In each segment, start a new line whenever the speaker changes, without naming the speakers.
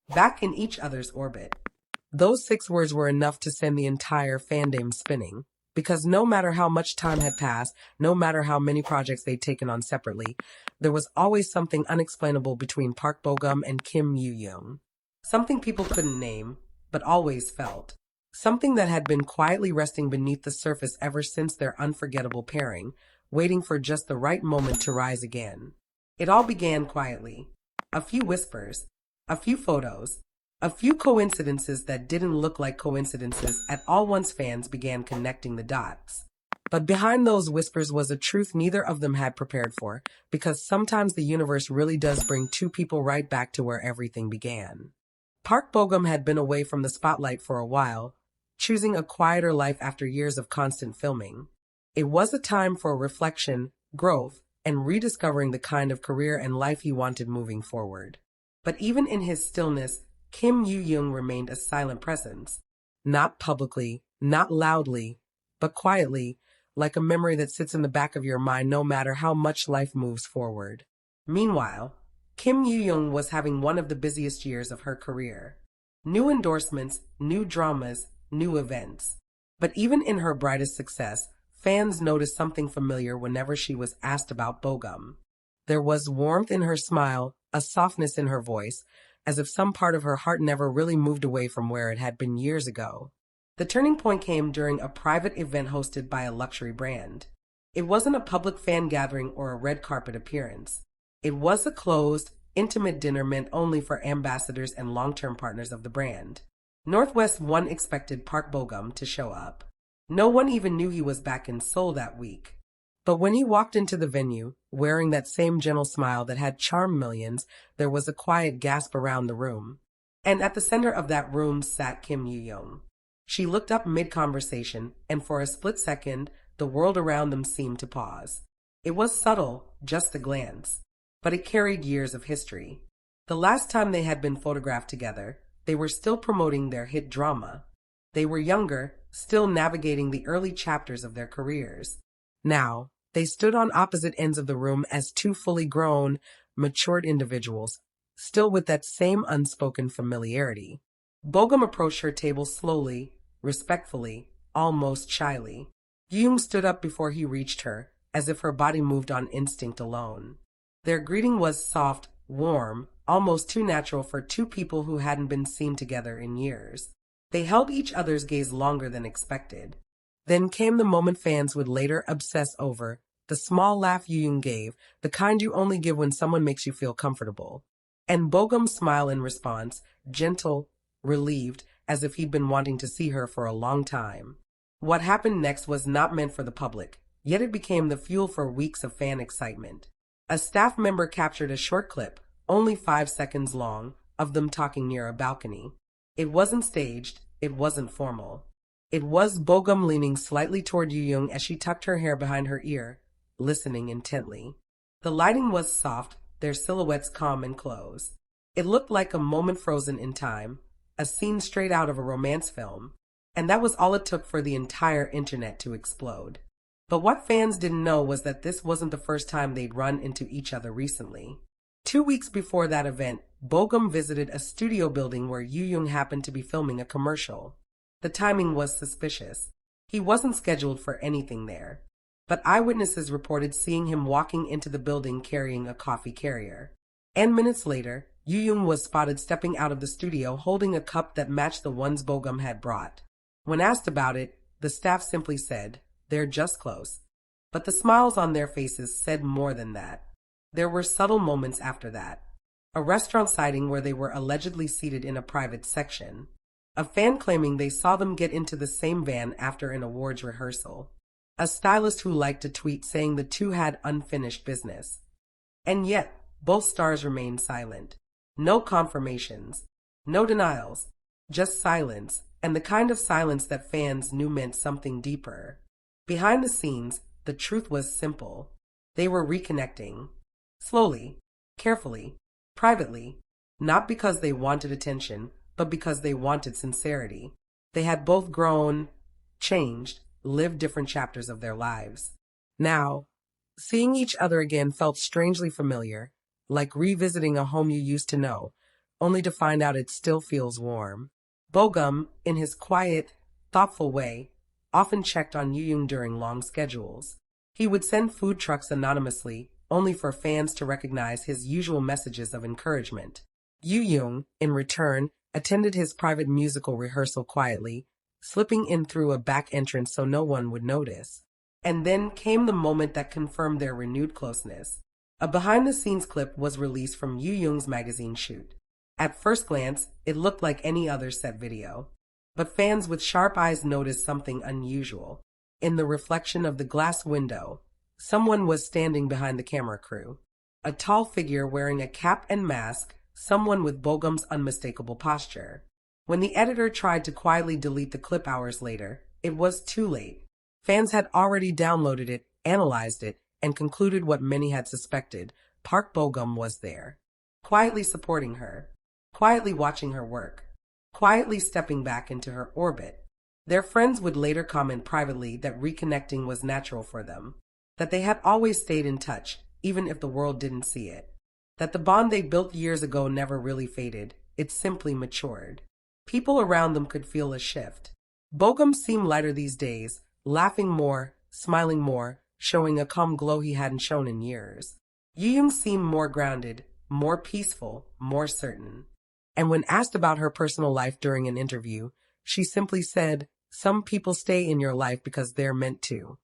back in each other's orbit. Those 6 words were enough to send the entire fandom spinning. Because no matter how much time had passed, no matter how many projects they'd taken on separately, there was always something unexplainable between Park Bo-gum and Kim Yoo-jung. Something people couldn't name, but always felt. Something that had been quietly resting beneath the surface ever since their unforgettable pairing, waiting for just the right moment to rise again. It all began quietly. A few whispers, a few photos, a few coincidences that didn't look like coincidences at all once fans began connecting the dots. But behind those whispers was a truth neither of them had prepared for, because sometimes the universe really does bring two people right back to where everything began. Park Bo-gum had been away from the spotlight for a while, choosing a quieter life after years of constant filming. It was a time for reflection, growth, and rediscovering the kind of career and life he wanted moving forward. But even in his stillness, Kim Yoo-jung remained a silent presence. Not publicly, not loudly, but quietly, like a memory that sits in the back of your mind no matter how much life moves forward. Meanwhile, Kim Yoo-jung was having one of the busiest years of her career. New endorsements, new dramas, new events. But even in her brightest success, fans noticed something familiar whenever she was asked about Bo-gum. There was warmth in her smile, a softness in her voice, as if some part of her heart never really moved away from where it had been years ago. The turning point came during a private event hosted by a luxury brand. It wasn't a public fan gathering or a red carpet appearance. It was a closed, intimate dinner meant only for ambassadors and long-term partners of the brand. Northwest One expected Park Bo-gum to show up. No one even knew he was back in Seoul that week. But when he walked into the venue, wearing that same gentle smile that had charmed millions, there was a quiet gasp around the room. And at the center of that room sat Kim Yoo-jung. She looked up mid-conversation, and for a split second, the world around them seemed to pause. It was subtle, just a glance, but it carried years of history. The last time they had been photographed together, they were still promoting their hit drama. They were younger, still navigating the early chapters of their careers. Now, they stood on opposite ends of the room as two fully grown, matured individuals, still with that same unspoken familiarity. Bo-gum approached her table slowly, respectfully, almost shyly. Yoo-jung stood up before he reached her, as if her body moved on instinct alone. Their greeting was soft, warm, almost too natural for two people who hadn't been seen together in years. They held each other's gaze longer than expected. Then came the moment fans would later obsess over, the small laugh Yoo-jung gave, the kind you only give when someone makes you feel comfortable. And Bo-gum's smile in response, gentle, relieved, as if he'd been wanting to see her for a long time. What happened next was not meant for the public, yet it became the fuel for weeks of fan excitement. A staff member captured a short clip, only 5 seconds long, of them talking near a balcony. It wasn't staged, it wasn't formal. It was Bo-gum leaning slightly toward Yoo-jung as she tucked her hair behind her ear, listening intently. The lighting was soft, their silhouettes calm and close. It looked like a moment frozen in time, a scene straight out of a romance film, and that was all it took for the entire internet to explode. But what fans didn't know was that this wasn't the first time they'd run into each other recently. 2 weeks before that event, Bo-gum visited a studio building where Yoo-jung happened to be filming a commercial. The timing was suspicious. He wasn't scheduled for anything there. But eyewitnesses reported seeing him walking into the building carrying a coffee carrier. And minutes later, Yoo-jung was spotted stepping out of the studio holding a cup that matched the ones Bo-gum had brought. When asked about it, the staff simply said, "They're just close." But the smiles on their faces said more than that. There were subtle moments after that. A restaurant sighting where they were allegedly seated in a private section. A fan claiming they saw them get into the same van after an awards rehearsal. A stylist who liked a tweet saying the two had unfinished business. And yet, both stars remained silent. No confirmations. No denials. Just silence, and the kind of silence that fans knew meant something deeper. Behind the scenes, the truth was simple. They were reconnecting. Slowly, carefully, privately, not because they wanted attention, but because they wanted sincerity. They had both grown, changed, lived different chapters of their lives. Now, seeing each other again felt strangely familiar, like revisiting a home you used to know, only to find out it still feels warm. Bo-gum, in his quiet, thoughtful way, often checked on Yoo-jung during long schedules. He would send food trucks anonymously, only for fans to recognize his usual messages of encouragement. Yoo-jung, in return, attended his private musical rehearsal quietly, slipping in through a back entrance so no one would notice. And then came the moment that confirmed their renewed closeness. A behind-the-scenes clip was released from Yoo-jung's magazine shoot. At first glance, it looked like any other set video. But fans with sharp eyes noticed something unusual. In the reflection of the glass window, someone was standing behind the camera crew. A tall figure wearing a cap and mask, someone with Bo-gum's unmistakable posture. When the editor tried to quietly delete the clip hours later, it was too late. Fans had already downloaded it, analyzed it, and concluded what many had suspected. Park Bo-gum was there. Quietly supporting her. Quietly watching her work. Quietly stepping back into her orbit. Their friends would later comment privately that reconnecting was natural for them. That they had always stayed in touch, even if the world didn't see it. That the bond they built years ago never really faded, it simply matured. People around them could feel a shift. Bo-gum seemed lighter these days, laughing more, smiling more, showing a calm glow he hadn't shown in years. Yoo-jung seemed more grounded, more peaceful, more certain. And when asked about her personal life during an interview, she simply said, "Some people stay in your life because they're meant to."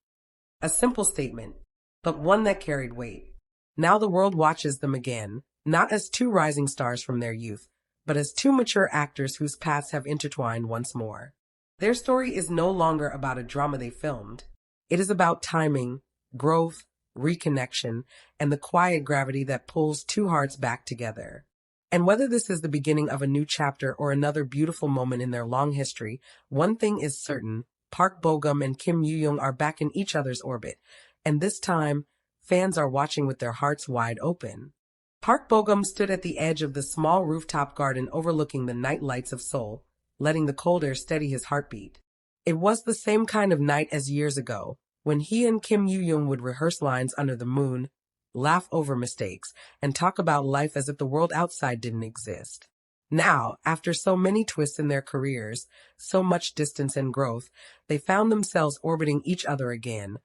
A simple statement, but one that carried weight. Now the world watches them again, not as two rising stars from their youth, but as two mature actors whose paths have intertwined once more. Their story is no longer about a drama they filmed. It is about timing, growth, reconnection, and the quiet gravity that pulls two hearts back together. And whether this is the beginning of a new chapter or another beautiful moment in their long history, one thing is certain: Park Bo-gum and Kim Yoo-jung are back in each other's orbit, and this time, fans are watching with their hearts wide open. Park Bo-gum stood at the edge of the small rooftop garden overlooking the night lights of Seoul, letting the cold air steady his heartbeat. It was the same kind of night as years ago, when he and Kim Yoo-jung would rehearse lines under the moon, laugh over mistakes, and talk about life as if the world outside didn't exist. Now, after so many twists in their careers, so much distance and growth, they found themselves orbiting each other again,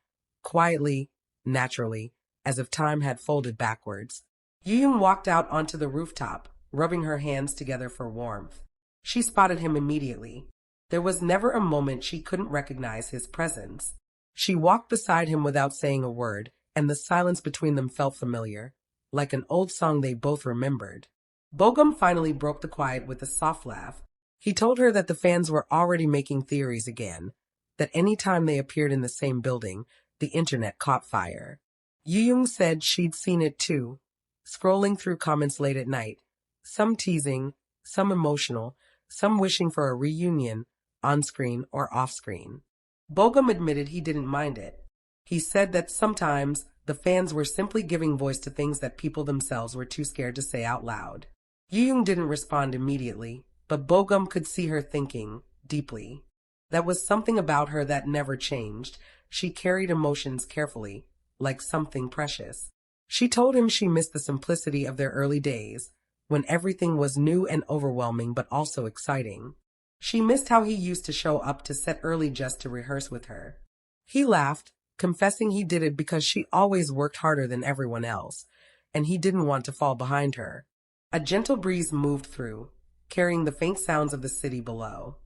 quietly, naturally, as if time had folded backwards. Yoo-jung walked out onto the rooftop, rubbing her hands together for warmth. She spotted him immediately. There was never a moment she couldn't recognize his presence. She walked beside him without saying a word, and the silence between them felt familiar, like an old song they both remembered. Bo-gum finally broke the quiet with a soft laugh. He told her that the fans were already making theories again, that any time they appeared in the same building, the internet caught fire. Yoo-jung said she'd seen it too, scrolling through comments late at night, some teasing, some emotional, some wishing for a reunion, on-screen or off-screen. Bo-gum admitted he didn't mind it. He said that sometimes the fans were simply giving voice to things that people themselves were too scared to say out loud. Yoo-jung didn't respond immediately, but Bo-gum could see her thinking, deeply. That was something about her that never changed. She carried emotions carefully, like something precious. She told him she missed the simplicity of their early days, when everything was new and overwhelming but also exciting. She missed how he used to show up to set early just to rehearse with her. He laughed, confessing he did it because she always worked harder than everyone else, and he didn't want to fall behind her. A gentle breeze moved through, carrying the faint sounds of the city below.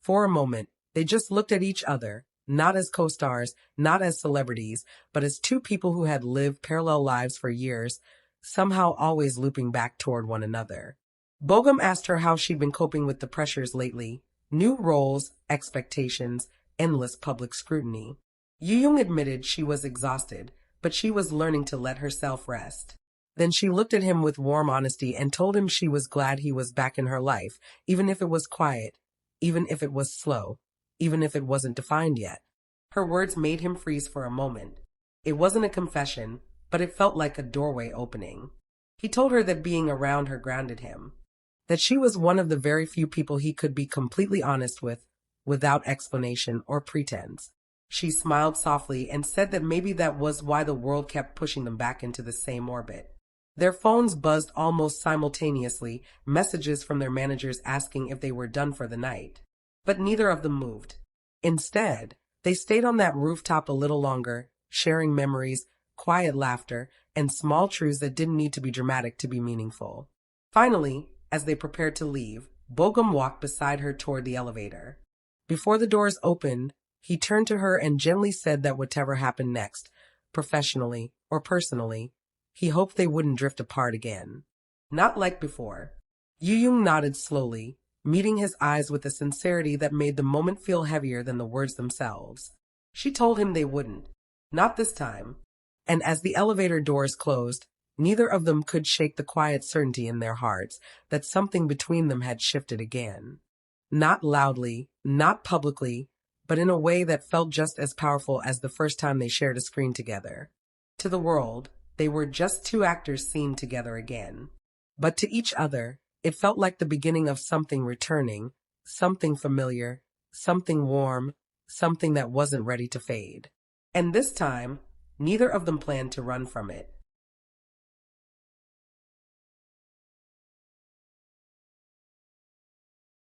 For a moment, they just looked at each other, not as co-stars, not as celebrities, but as two people who had lived parallel lives for years, somehow always looping back toward one another. Bo-gum asked her how she'd been coping with the pressures lately: new roles, expectations, endless public scrutiny. Yoo-jung admitted she was exhausted, but she was learning to let herself rest. Then she looked at him with warm honesty and told him she was glad he was back in her life, even if it was quiet, even if it was slow, even if it wasn't defined yet. Her words made him freeze for a moment. It wasn't a confession, but it felt like a doorway opening. He told her that being around her grounded him, that she was one of the very few people he could be completely honest with, without explanation or pretense. She smiled softly and said that maybe that was why the world kept pushing them back into the same orbit. Their phones buzzed almost simultaneously, messages from their managers asking if they were done for the night. But neither of them moved. Instead, they stayed on that rooftop a little longer, sharing memories, quiet laughter, and small truths that didn't need to be dramatic to be meaningful. Finally, as they prepared to leave, Bo-gum walked beside her toward the elevator. Before the doors opened, he turned to her and gently said that whatever happened next, professionally or personally, he hoped they wouldn't drift apart again. Not like before. Yoo-jung nodded slowly, meeting his eyes with a sincerity that made the moment feel heavier than the words themselves. She told him they wouldn't. Not this time. And as the elevator doors closed, neither of them could shake the quiet certainty in their hearts that something between them had shifted again. Not loudly, not publicly, but in a way that felt just as powerful as the first time they shared a screen together. To the world, they were just two actors seen together again. But to each other, it felt like the beginning of something returning, something familiar, something warm, something that wasn't ready to fade. And this time, neither of them planned to run from it.